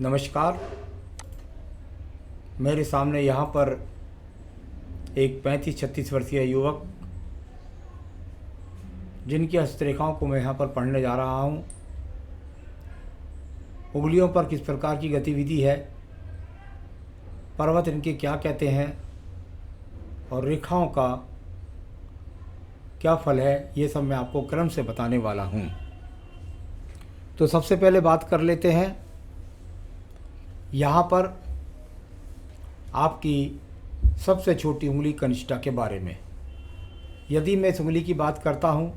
नमस्कार। मेरे सामने यहाँ पर एक 35-36 वर्षीय युवक जिनकी हस्तरेखाओं को मैं यहाँ पर पढ़ने जा रहा हूँ। उंगलियों पर किस प्रकार की गतिविधि है, पर्वत इनके क्या कहते हैं और रेखाओं का क्या फल है, ये सब मैं आपको क्रम से बताने वाला हूँ। तो सबसे पहले बात कर लेते हैं यहाँ पर आपकी सबसे छोटी उंगली कनिष्ठा के बारे में। यदि मैं इस उंगली की बात करता हूँ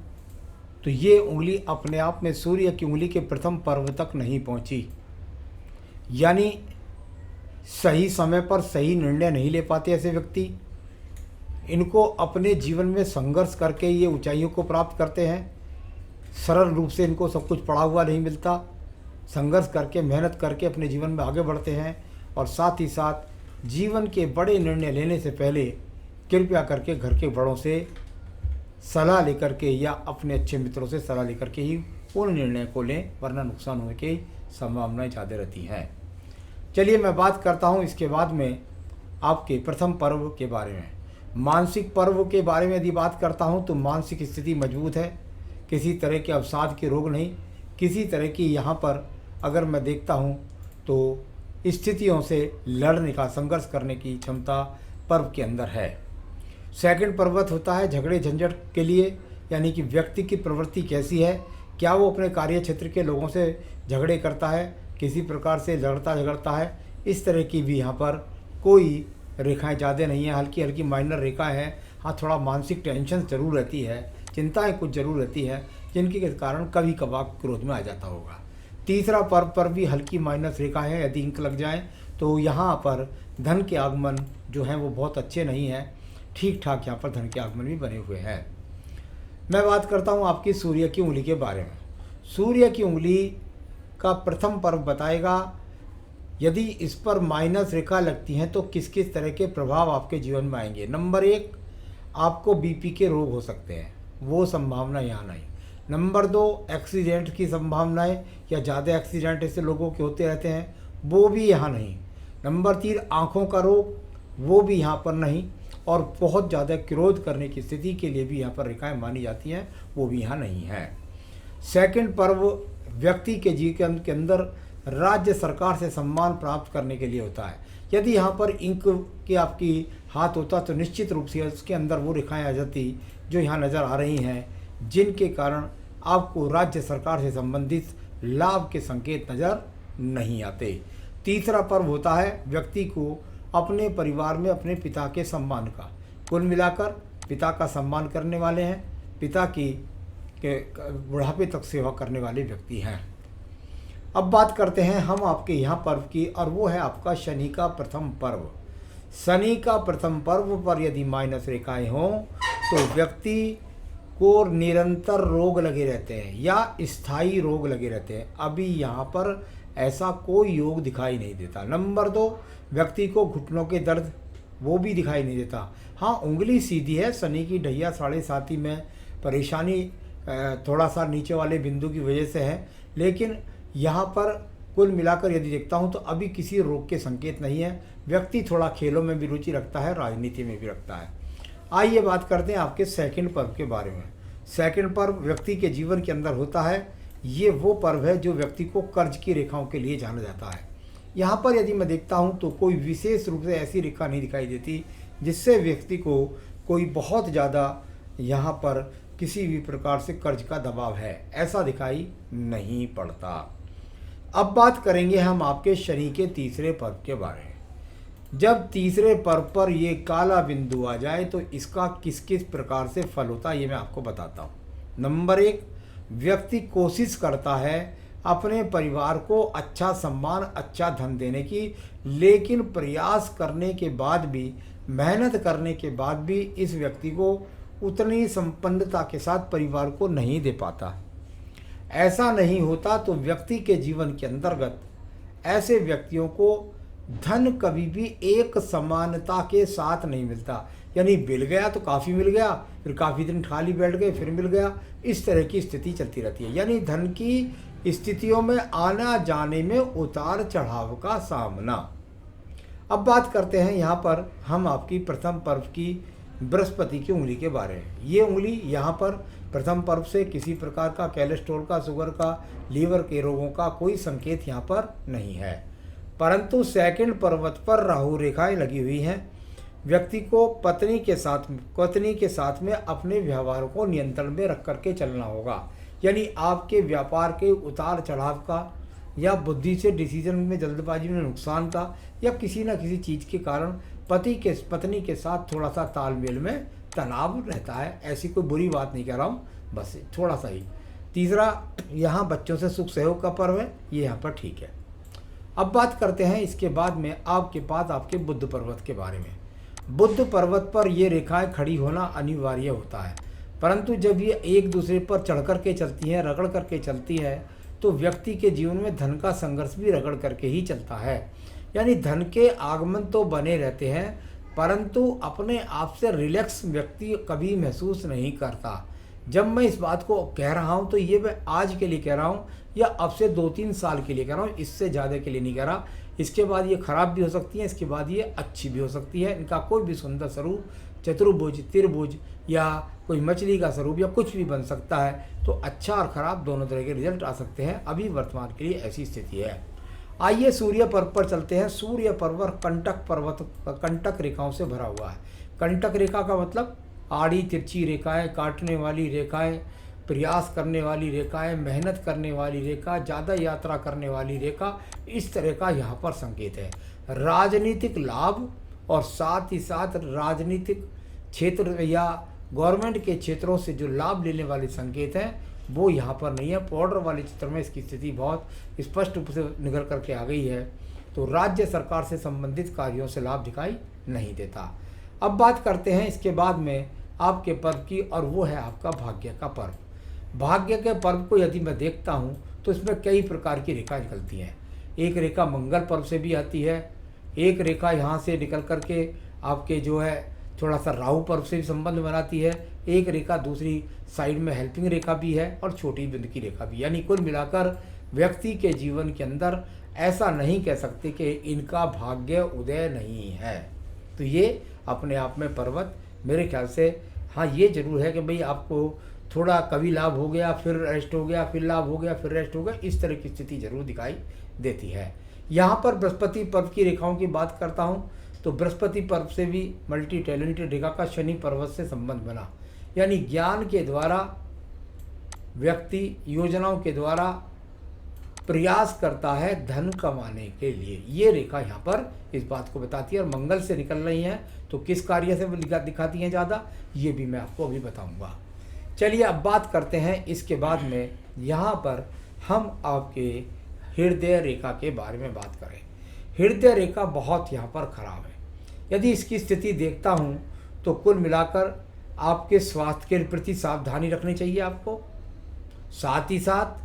तो ये उंगली अपने आप में सूर्य की उंगली के प्रथम पर्व तक नहीं पहुँची, यानी सही समय पर सही निर्णय नहीं ले पाते ऐसे व्यक्ति। इनको अपने जीवन में संघर्ष करके ये ऊंचाइयों को प्राप्त करते हैं। सरल रूप से इनको सब कुछ पड़ा हुआ नहीं मिलता। संघर्ष करके, मेहनत करके अपने जीवन में आगे बढ़ते हैं और साथ ही साथ जीवन के बड़े निर्णय लेने से पहले कृपया करके घर के बड़ों से सलाह लेकर के या अपने अच्छे मित्रों से सलाह लेकर के ही उन निर्णय को लें, वरना नुकसान होने की संभावनाएं ज़्यादा रहती हैं। चलिए मैं बात करता हूँ इसके बाद में आपके प्रथम पर्व के बारे में। मानसिक पर्व के बारे में यदि बात करता हूँ तो मानसिक स्थिति मजबूत है, किसी तरह के अवसाद के रोग नहीं, किसी तरह की यहाँ पर अगर मैं देखता हूँ तो स्थितियों से लड़ने का, संघर्ष करने की क्षमता पर्व के अंदर है। सेकंड पर्वत होता है झगड़े झंझट के लिए, यानी कि व्यक्ति की प्रवृत्ति कैसी है, क्या वो अपने कार्य क्षेत्र के लोगों से झगड़े करता है, किसी प्रकार से लड़ता झगड़ता है, इस तरह की भी यहाँ पर कोई रेखाएं ज़्यादा नहीं है, हल्की हल्की माइनर रेखाएं हैं। हाँ, थोड़ा मानसिक टेंशन ज़रूर रहती है, चिंताएं कुछ ज़रूर रहती है, जिनके कारण कभी कभार क्रोध में आ जाता होगा। तीसरा पर्व पर भी हल्की माइनस रेखा है, यदि इंक लग जाए तो यहाँ पर धन के आगमन जो हैं वो बहुत अच्छे नहीं हैं, ठीक ठाक यहाँ पर धन के आगमन भी बने हुए हैं। मैं बात करता हूँ आपकी सूर्य की उंगली के बारे में। सूर्य की उंगली का प्रथम पर्व बताएगा यदि इस पर माइनस रेखा लगती हैं तो किस किस तरह के प्रभाव आपके जीवन में आएंगे। नंबर 1, आपको बीपी के रोग हो सकते हैं, वो संभावना यहाँ नहीं। नंबर 2, एक्सीडेंट की संभावनाएं या ज़्यादा एक्सीडेंट ऐसे लोगों के होते रहते हैं, वो भी यहाँ नहीं। नंबर 3, आँखों का रोग, वो भी यहाँ पर नहीं। और बहुत ज़्यादा क्रोध करने की स्थिति के लिए भी यहाँ पर रेखाएं मानी जाती हैं, वो भी यहाँ नहीं है। सेकंड पर्व व्यक्ति के जीवन के अंदर राज्य सरकार से सम्मान प्राप्त करने के लिए होता है। यदि यहाँ पर इंक के आपकी हाथ होता तो निश्चित रूप से उसके अंदर वो रेखाएं आ जाती जो यहाँ नज़र आ रही हैं, जिनके कारण आपको राज्य सरकार से संबंधित लाभ के संकेत नज़र नहीं आते। तीसरा पर्व होता है व्यक्ति को अपने परिवार में अपने पिता के सम्मान का। कुल मिलाकर पिता का सम्मान करने वाले हैं, पिता की के बुढ़ापे तक सेवा करने वाले व्यक्ति हैं। अब बात करते हैं हम आपके यहाँ पर्व की, और वो है आपका शनि का प्रथम पर्व। शनि का प्रथम पर्व पर यदि माइनस रेखाएं हों तो व्यक्ति को निरंतर रोग लगे रहते हैं या स्थायी रोग लगे रहते हैं। अभी यहाँ पर ऐसा कोई योग दिखाई नहीं देता। नंबर 2, व्यक्ति को घुटनों के दर्द, वो भी दिखाई नहीं देता। हाँ, उंगली सीधी है, शनि की ढैया 7.5 में परेशानी थोड़ा सा नीचे वाले बिंदु की वजह से है, लेकिन यहाँ पर कुल मिलाकर यदि देखता हूँ तो अभी किसी रोग के संकेत नहीं है। व्यक्ति थोड़ा खेलों में भी रुचि रखता है, राजनीति में भी रखता है। आइए बात करते हैं आपके सेकंड पर्व के बारे में। सेकंड पर्व व्यक्ति के जीवन के अंदर होता है। ये वो पर्व है जो व्यक्ति को कर्ज की रेखाओं के लिए जाना जाता है। यहाँ पर यदि मैं देखता हूँ तो कोई विशेष रूप से ऐसी रेखा नहीं दिखाई देती जिससे व्यक्ति को कोई बहुत ज़्यादा यहाँ पर किसी भी प्रकार से कर्ज का दबाव है, ऐसा दिखाई नहीं पड़ता। अब बात करेंगे हम आपके शनि के तीसरे पर्व के बारे में। जब तीसरे पर्व पर ये काला बिंदु आ जाए तो इसका किस किस प्रकार से फल होता है ये मैं आपको बताता हूँ। नंबर 1, व्यक्ति कोशिश करता है अपने परिवार को अच्छा सम्मान, अच्छा धन देने की, लेकिन प्रयास करने के बाद भी, मेहनत करने के बाद भी इस व्यक्ति को उतनी संपन्नता के साथ परिवार को नहीं दे पाता। ऐसा नहीं होता तो व्यक्ति के जीवन के अंतर्गत ऐसे व्यक्तियों को धन कभी भी एक समानता के साथ नहीं मिलता। यानी मिल गया तो काफ़ी मिल गया, फिर काफ़ी दिन खाली बैठ गए, फिर मिल गया, इस तरह की स्थिति चलती रहती है। यानी धन की स्थितियों में आना जाने में उतार चढ़ाव का सामना। अब बात करते हैं यहाँ पर हम आपकी प्रथम पर्व की बृहस्पति की उंगली के बारे में। ये उंगली यहाँ पर प्रथम पर्व से किसी प्रकार का कोलेस्ट्रॉल का, शुगर का, लीवर के रोगों का कोई संकेत यहाँ पर नहीं है, परंतु सेकंड पर्वत पर राहु रेखाएं लगी हुई हैं। व्यक्ति को पत्नी के साथ में अपने व्यवहार को नियंत्रण में रख करके चलना होगा। यानी आपके व्यापार के उतार चढ़ाव का, या बुद्धि से डिसीजन में जल्दबाजी में नुकसान का, या किसी न किसी चीज़ के कारण पत्नी के साथ थोड़ा सा तालमेल में तनाव रहता है। ऐसी कोई बुरी बात नहीं कह रहा हूँ, बस थोड़ा सा ही। तीसरा, यहाँ बच्चों से सुख सहयोग का पर्व है, ये यहाँ पर ठीक है। अब बात करते हैं इसके बाद में आपके पास आपके बुद्ध पर्वत के बारे में। बुद्ध पर्वत पर ये रेखाएं खड़ी होना अनिवार्य होता है, परंतु जब ये एक दूसरे पर चढ़ कर के चलती हैं, रगड़ करके चलती है, तो व्यक्ति के जीवन में धन का संघर्ष भी रगड़ करके ही चलता है। यानी धन के आगमन तो बने रहते हैं, परंतु अपने आप से रिलैक्स व्यक्ति कभी महसूस नहीं करता। जब मैं इस बात को कह रहा हूँ तो ये मैं आज के लिए कह रहा हूँ, या अब से 2-3 साल के लिए कह रहा हूँ, इससे ज़्यादा के लिए नहीं कह रहा। इसके बाद ये खराब भी हो सकती है, इसके बाद ये अच्छी भी हो सकती है। इनका कोई भी सुंदर स्वरूप, चतुर्भुज, त्रिभुज, या कोई मछली का स्वरूप, या कुछ भी बन सकता है। तो अच्छा और ख़राब दोनों तरह के रिजल्ट आ सकते हैं। अभी वर्तमान के लिए ऐसी स्थिति है। आइए सूर्य पर्व पर चलते हैं। सूर्य पर्व कंटक रेखाओं से भरा हुआ है। कंटक रेखा का मतलब आड़ी तिरछी रेखाएं, काटने वाली रेखाएं, प्रयास करने वाली रेखाएं, मेहनत करने वाली रेखा, ज़्यादा यात्रा करने वाली रेखा, इस तरह का यहाँ पर संकेत है। राजनीतिक लाभ और साथ ही साथ राजनीतिक क्षेत्र या गवर्नमेंट के क्षेत्रों से जो लाभ लेने वाले संकेत हैं वो यहाँ पर नहीं है। बॉर्डर वाले क्षेत्र में इसकी स्थिति बहुत स्पष्ट रूप से निकल करके आ गई है। तो राज्य सरकार से संबंधित कार्यों से लाभ दिखाई नहीं देता। अब बात करते हैं इसके बाद में आपके पर्व की, और वो है आपका भाग्य का पर्व। भाग्य के पर्व को यदि मैं देखता हूँ तो इसमें कई प्रकार की रेखा निकलती हैं। एक रेखा मंगल पर्व से भी आती है, एक रेखा यहाँ से निकल करके आपके जो है थोड़ा सा राहु पर्व से भी संबंध बनाती है, एक रेखा दूसरी साइड में हेल्पिंग रेखा भी है, और छोटी बिंदु की रेखा भी। यानी कुल मिलाकर व्यक्ति के जीवन के अंदर ऐसा नहीं कह सकते कि इनका भाग्य उदय नहीं है। तो ये अपने आप में पर्वत मेरे ख्याल से, हाँ ये जरूर है कि भाई आपको थोड़ा कभी लाभ हो गया, फिर रेस्ट हो गया, फिर लाभ हो गया, फिर रेस्ट हो गया, इस तरह की स्थिति जरूर दिखाई देती है। यहाँ पर बृहस्पति पर्व की रेखाओं की बात करता हूँ तो बृहस्पति पर्व से भी मल्टी टैलेंटेड रेखा का शनि पर्वत से संबंध बना। यानी ज्ञान के द्वारा व्यक्ति योजनाओं के द्वारा प्रयास करता है धन कमाने के लिए। ये रेखा यहाँ पर इस बात को बताती है, और मंगल से निकल रही हैं तो किस कार्य से दिखाती हैं ज़्यादा, ये भी मैं आपको अभी बताऊंगा। चलिए अब बात करते हैं इसके बाद में। यहाँ पर हम आपके हृदय रेखा के बारे में बात करें। हृदय रेखा बहुत यहाँ पर खराब है। यदि इसकी स्थिति देखता हूँ तो कुल मिलाकर आपके स्वास्थ्य के प्रति सावधानी रखनी चाहिए आपको। साथ ही साथ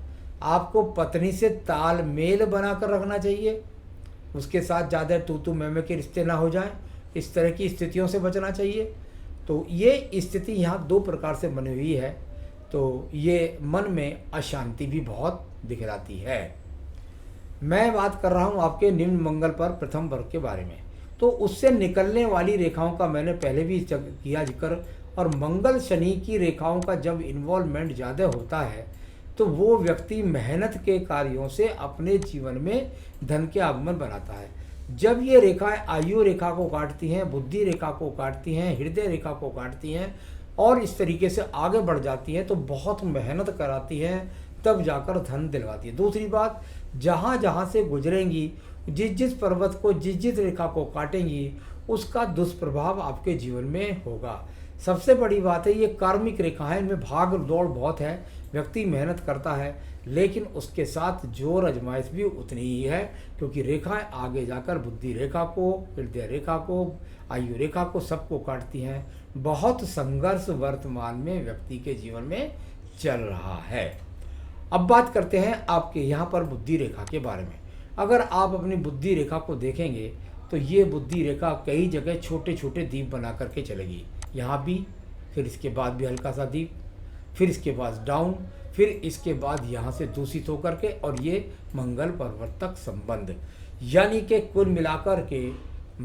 आपको पत्नी से तालमेल बनाकर रखना चाहिए, उसके साथ ज़्यादा तू मैं के रिश्ते ना हो जाएं, इस तरह की स्थितियों से बचना चाहिए। तो ये स्थिति यहाँ 2 प्रकार से बनी हुई है, तो ये मन में अशांति भी बहुत दिखलाती है। मैं बात कर रहा हूँ आपके निम्न मंगल पर प्रथम वर्ग के बारे में। तो उससे निकलने वाली रेखाओं का मैंने पहले भी किया जिक्र, और मंगल शनि की रेखाओं का जब इन्वॉल्वमेंट ज़्यादा होता है तो वो व्यक्ति मेहनत के कार्यों से अपने जीवन में धन के आगमन बनाता है। जब ये रेखाएं आयु रेखा को काटती हैं, बुद्धि रेखा को काटती हैं, हृदय रेखा को काटती हैं और इस तरीके से आगे बढ़ जाती हैं तो बहुत मेहनत कराती हैं, तब जाकर धन दिलवाती है। दूसरी बात, जहाँ जहाँ से गुजरेंगी, जिस पर्वत को जिस रेखा को काटेंगी, उसका दुष्प्रभाव आपके जीवन में होगा। सबसे बड़ी बात है ये कार्मिक रेखा है, इनमें भाग दौड़ बहुत है, व्यक्ति मेहनत करता है, लेकिन उसके साथ जोर आजमाइश भी उतनी ही है, क्योंकि रेखाएं आगे जाकर बुद्धि रेखा को, हृदय रेखा को, आयु रेखा को, सबको काटती हैं। बहुत संघर्ष वर्तमान में व्यक्ति के जीवन में चल रहा है। अब बात करते हैं आपके यहाँ पर बुद्धि रेखा के बारे में। अगर आप अपनी बुद्धि रेखा को देखेंगे तो ये बुद्धि रेखा कई जगह छोटे छोटे द्वीप बना करके चलेगी। यहाँ भी, फिर इसके बाद भी हल्का सा द्वीप, फिर इसके बाद डाउन, फिर इसके बाद यहाँ से दूषित होकर के, और ये मंगल परिवर्तक संबंध, यानी कि कुल मिलाकर के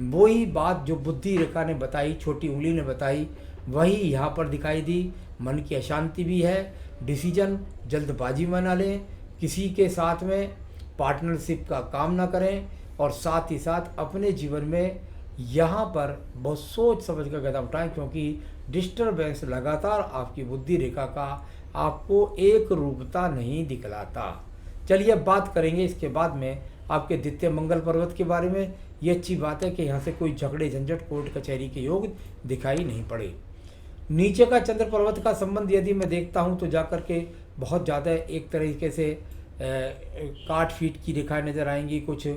वही बात जो बुद्धि रेखा ने बताई, छोटी उंगली ने बताई, वही यहाँ पर दिखाई दी। मन की अशांति भी है, डिसीजन जल्दबाजी में ना लें, किसी के साथ में पार्टनरशिप का काम ना करें, और साथ ही साथ अपने जीवन में यहाँ पर बहुत सोच समझ कर कदम उठाएं, क्योंकि डिस्टर्बेंस लगातार आपकी बुद्धि रेखा का आपको एक रूपता नहीं दिखलाता। चलिए अब बात करेंगे इसके बाद में आपके द्वितीय मंगल पर्वत के बारे में। ये अच्छी बात है कि यहाँ से कोई झगड़े झंझट कोर्ट कचहरी के योग दिखाई नहीं पड़े। नीचे का चंद्र पर्वत का संबंध यदि मैं देखता हूँ तो जाकर के बहुत ज़्यादा एक तरीके से काट फीट की रेखाएं नज़र आएंगी, कुछ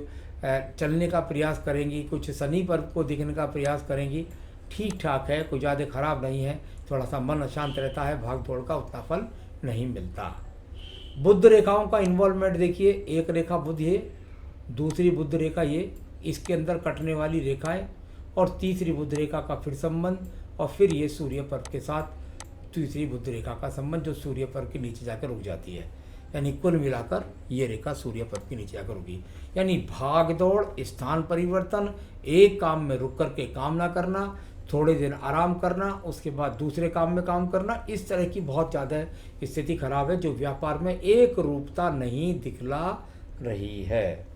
चलने का प्रयास करेंगी, कुछ शनि पर्व को दिखने का प्रयास करेंगी। ठीक ठाक है, कोई ज़्यादा खराब नहीं है, थोड़ा सा मन अशांत रहता है, भाग दौड़ का उतना फल नहीं मिलता। बुध रेखाओं का इन्वॉल्वमेंट देखिए, एक रेखा बुध है, दूसरी बुध रेखा ये, इसके अंदर कटने वाली रेखाएं, और तीसरी बुध रेखा का फिर संबंध, और फिर ये सूर्य पर्व के साथ तीसरी बुध रेखा का संबंध जो सूर्य पर्व के नीचे जाकर रुक जाती है। यानी कुल मिलाकर ये रेखा सूर्य पर्व के नीचे जाकर रुकी। यानी भाग दौड़, स्थान परिवर्तन, एक काम में रुक कर के काम ना करना, थोड़े दिन आराम करना, उसके बाद दूसरे काम में काम करना, इस तरह की बहुत ज़्यादा स्थिति खराब है, जो व्यापार में एक रूपता नहीं दिखला रही है।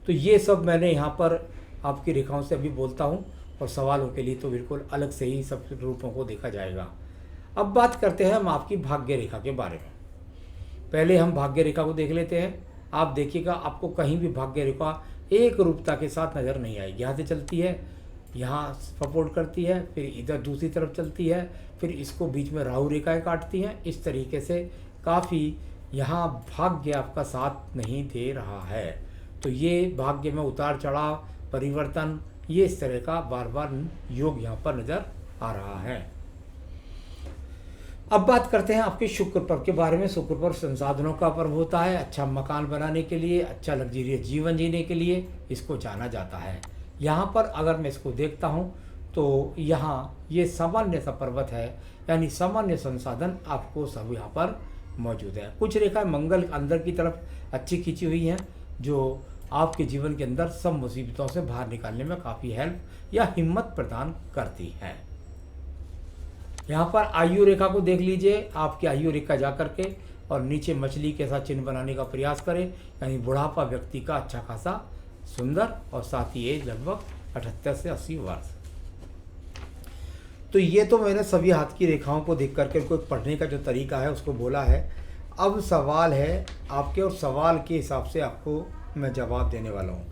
तो ये सब मैंने यहाँ पर आपकी रेखाओं से अभी बोलता हूँ, और सवालों के लिए तो बिल्कुल अलग से ही सब रूपों को देखा जाएगा। अब बात करते हैं हम आपकी भाग्य रेखा के बारे में। पहले हम भाग्य रेखा को देख लेते हैं। आप देखिएगा, आपको कहीं भी भाग्य रेखा एक रूपता के साथ नज़र नहीं आएगी। यहाँ से चलती है, यहाँ सपोर्ट करती है, फिर इधर दूसरी तरफ चलती है, फिर इसको बीच में राहु रेखाएं काटती हैं। इस तरीके से काफ़ी यहाँ भाग्य आपका साथ नहीं दे रहा है। तो ये भाग्य में उतार चढ़ाव, परिवर्तन, ये इस तरह का बार बार योग यहाँ पर नज़र आ रहा है। अब बात करते हैं आपके शुक्र पर्व के बारे में। शुक्र पर्व संसाधनों का पर्व होता है, अच्छा मकान बनाने के लिए, अच्छा लग्जरियस जीवन जीने के लिए इसको जाना जाता है। यहाँ पर अगर मैं इसको देखता हूँ तो यहाँ ये सामान्य सा पर्वत है, यानी सामान्य संसाधन आपको सब यहाँ पर मौजूद है। कुछ रेखाएं मंगल अंदर की तरफ अच्छी खींची हुई हैं, जो आपके जीवन के अंदर सब मुसीबतों से बाहर निकालने में काफ़ी हेल्प या हिम्मत प्रदान करती हैं। यहाँ पर आयु रेखा को देख लीजिए, आपकी आयु रेखा जा करके और नीचे मछली के साथ चिन्ह बनाने का प्रयास करें, यानी बुढ़ापा व्यक्ति का अच्छा खासा सुंदर, और साथ ही एज लगभग 78 से 80 वर्ष। तो ये तो मैंने सभी हाथ की रेखाओं को देख करके उनको पढ़ने का जो तरीका है उसको बोला है। अब सवाल है आपके, और सवाल के हिसाब से आपको मैं जवाब देने वाला हूँ।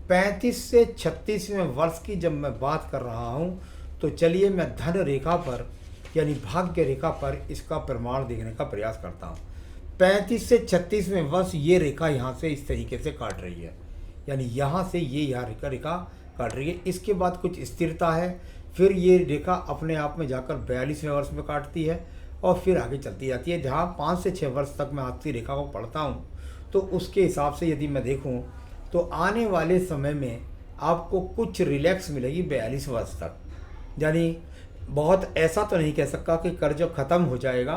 35 से 36वें वर्ष की जब मैं बात कर रहा हूँ तो चलिए मैं धन रेखा पर यानी भाग्य रेखा पर इसका प्रमाण देखने का प्रयास करता हूँ। 35 से 36वें वर्ष ये रेखा यहाँ से इस तरीके से काट रही है, यानी यहाँ से ये यहाँ रेखा काट रही है। इसके बाद कुछ स्थिरता है, फिर ये रेखा अपने आप में जाकर 42वें वर्ष में काटती है और फिर आगे चलती जाती है। जहाँ 5 से 6 वर्ष तक मैं हाथ की रेखा को पढ़ता हूँ तो उसके हिसाब से यदि मैं देखूँ तो आने वाले समय में आपको कुछ रिलैक्स मिलेगी 42 वर्ष तक। यानी बहुत ऐसा तो नहीं कह सकता कि कर्ज ख़त्म हो जाएगा,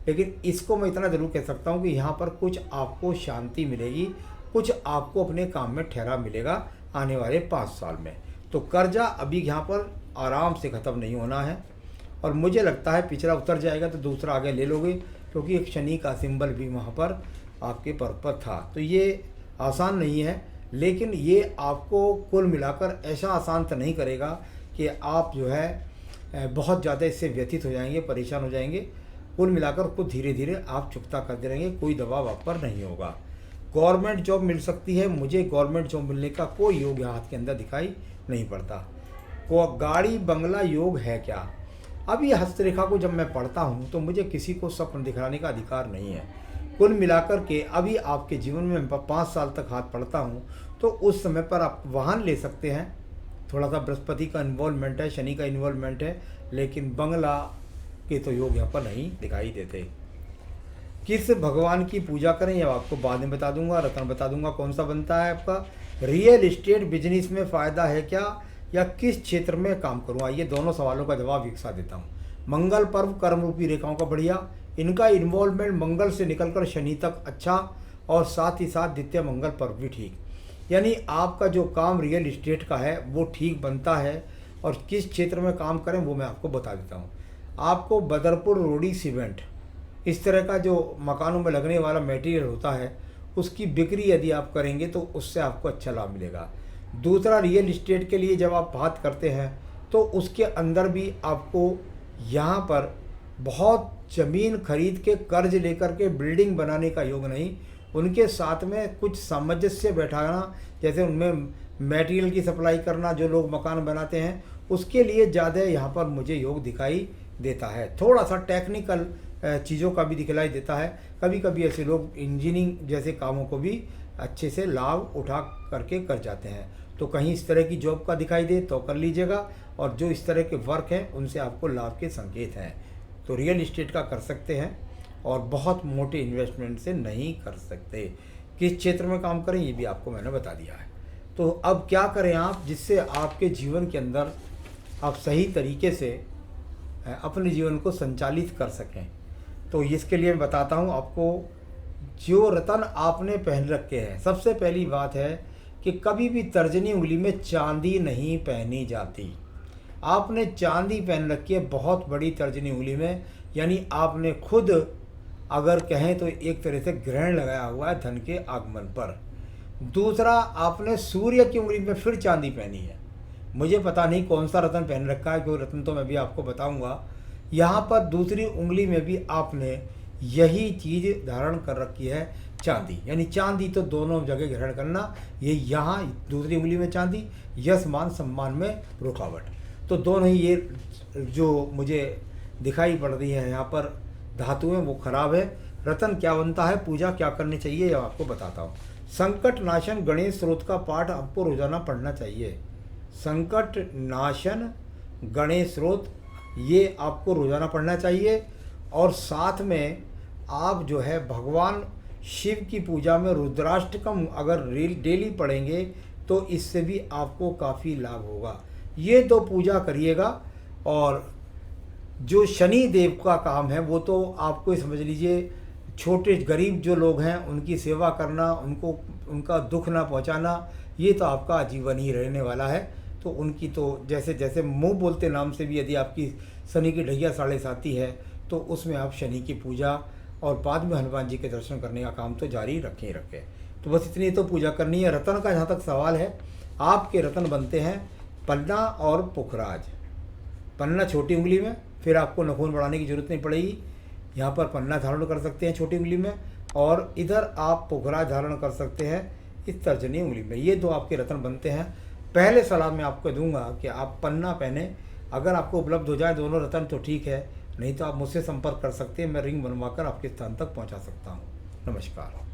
लेकिन इसको मैं इतना ज़रूर कह सकता हूँ कि यहाँ पर कुछ आपको शांति मिलेगी, कुछ आपको अपने काम में ठहराव मिलेगा आने वाले 5 साल में। तो कर्जा अभी यहाँ पर आराम से ख़त्म नहीं होना है, और मुझे लगता है पिछला उतर जाएगा तो दूसरा आगे ले लोगे, क्योंकि एक शनि का सिंबल भी वहाँ पर आपके पर्व पर था। तो ये आसान नहीं है, लेकिन ये आपको कुल मिलाकर ऐसा आसान तो नहीं करेगा कि आप जो है बहुत ज़्यादा इससे व्यथित हो जाएंगे, परेशान हो जाएंगे। कुल मिलाकर कुछ धीरे धीरे आप चुकता करते रहेंगे, कोई दबाव आप पर नहीं होगा। गवर्नमेंट जॉब मिल सकती है, मुझे गवर्नमेंट जॉब मिलने का कोई योग हाथ के अंदर दिखाई नहीं पड़ता। को गाड़ी बंगला योग है क्या? अब ये हस्तरेखा को जब मैं पढ़ता हूँ तो मुझे किसी को स्वप्न दिखलाने का अधिकार नहीं है। कुल मिलाकर के अभी आपके जीवन में 5 साल तक हाथ पढ़ता हूँ तो उस समय पर आप वाहन ले सकते हैं। थोड़ा सा बृहस्पति का इन्वॉल्वमेंट है, शनि का इन्वॉल्वमेंट है, लेकिन बंगला के तो योग यहाँ पर नहीं दिखाई देते। किस भगवान की पूजा करें यह आपको बाद में बता दूंगा, रत्न बता दूंगा कौन सा बनता है आपका। रियल इस्टेट बिजनेस में फ़ायदा है क्या, या किस क्षेत्र में काम करूँ? आइए दोनों सवालों का जवाब एक साथ देता हूँ। मंगल पर्व कर्म रूपी रेखाओं का बढ़िया, इनका इन्वॉल्वमेंट मंगल से निकलकर शनि तक अच्छा, और साथ ही साथ द्वितीय मंगल पर भी ठीक। यानी आपका जो काम रियल इस्टेट का है वो ठीक बनता है। और किस क्षेत्र में काम करें वो मैं आपको बता देता हूँ। आपको बदरपुर रोडी सीमेंट, इस तरह का जो मकानों में लगने वाला मटेरियल होता है, उसकी बिक्री यदि आप करेंगे तो उससे आपको अच्छा लाभ मिलेगा। दूसरा, रियल इस्टेट के लिए जब आप बात करते हैं तो उसके अंदर भी आपको यहाँ पर बहुत ज़मीन खरीद के कर्ज लेकर के बिल्डिंग बनाने का योग नहीं, उनके साथ में कुछ सामंजस्य बैठाना, जैसे उनमें मटेरियल की सप्लाई करना, जो लोग मकान बनाते हैं उसके लिए ज़्यादा यहाँ पर मुझे योग दिखाई देता है। थोड़ा सा टेक्निकल चीज़ों का भी दिखलाई देता है। कभी कभी ऐसे लोग इंजीनियरिंग जैसे कामों को भी अच्छे से लाभ उठा करके कर जाते हैं। तो कहीं इस तरह की जॉब का दिखाई दे तो कर लीजिएगा, और जो इस तरह के वर्क हैं उनसे आपको लाभ के संकेत हैं। तो रियल इस्टेट का कर सकते हैं, और बहुत मोटे इन्वेस्टमेंट से नहीं कर सकते। किस क्षेत्र में काम करें ये भी आपको मैंने बता दिया है। तो अब क्या करें आप, जिससे आपके जीवन के अंदर आप सही तरीके से अपने जीवन को संचालित कर सकें। तो इसके लिए मैं बताता हूँ आपको। जो रतन आपने पहन रखे हैं, सबसे पहली बात है कि कभी भी तर्जनी उंगली में चांदी नहीं पहनी जाती। आपने चांदी पहन रखी है बहुत बड़ी तर्जनी उंगली में, यानी आपने खुद अगर कहें तो एक तरह से ग्रहण लगाया हुआ है धन के आगमन पर। दूसरा, आपने सूर्य की उंगली में फिर चांदी पहनी है। मुझे पता नहीं कौन सा रत्न पहन रखा है, क्योंकि रत्न तो मैं भी आपको बताऊंगा। यहाँ पर दूसरी उंगली में भी आपने यही चीज़ धारण कर रखी है, चांदी। यानी चांदी तो दोनों जगह ग्रहण करना, ये यहाँ दूसरी उंगली में चांदी, यश मान सम्मान में रुकावट। तो दोनों ही ये जो मुझे दिखाई पड़ रही है यहाँ पर धातुएं वो खराब है। रतन क्या बनता है, पूजा क्या करनी चाहिए, यह आपको बताता हूँ। संकट नाशन गणेश स्रोत का पाठ आपको रोजाना पढ़ना चाहिए। संकट नाशन गणेश स्रोत ये आपको रोजाना पढ़ना चाहिए। और साथ में आप जो है भगवान शिव की पूजा में रुद्राष्टकम अगर डेली पढ़ेंगे तो इससे भी आपको काफ़ी लाभ होगा। ये तो पूजा करिएगा। और जो शनि देव का काम है वो तो आपको समझ लीजिए, छोटे गरीब जो लोग हैं उनकी सेवा करना, उनको उनका दुख ना पहुंचाना, ये तो आपका आजीवन ही रहने वाला है। तो उनकी तो जैसे जैसे मुंह बोलते नाम से भी यदि आपकी शनि की ढैया 7.5 है तो उसमें आप शनि की पूजा और बाद में हनुमान जी के दर्शन करने का काम तो जारी रखें। तो बस इतनी तो पूजा करनी है। रतन का जहाँ तक सवाल है, आपके रतन बनते हैं पन्ना और पुखराज। पन्ना छोटी उंगली में, फिर आपको नखून बढ़ाने की जरूरत नहीं पड़ेगी। यहाँ पर पन्ना धारण कर सकते हैं छोटी उंगली में, और इधर आप पुखराज धारण कर सकते हैं इस तर्जनी उंगली में। ये दो आपके रतन बनते हैं। पहले सलाह मैं आपको दूंगा कि आप पन्ना पहने। अगर आपको उपलब्ध हो जाए दोनों रतन तो ठीक है, नहीं तो आप मुझसे संपर्क कर सकते हैं। मैं रिंग बनवाकर आपके स्थान तक पहुँचा सकता हूँ। नमस्कार।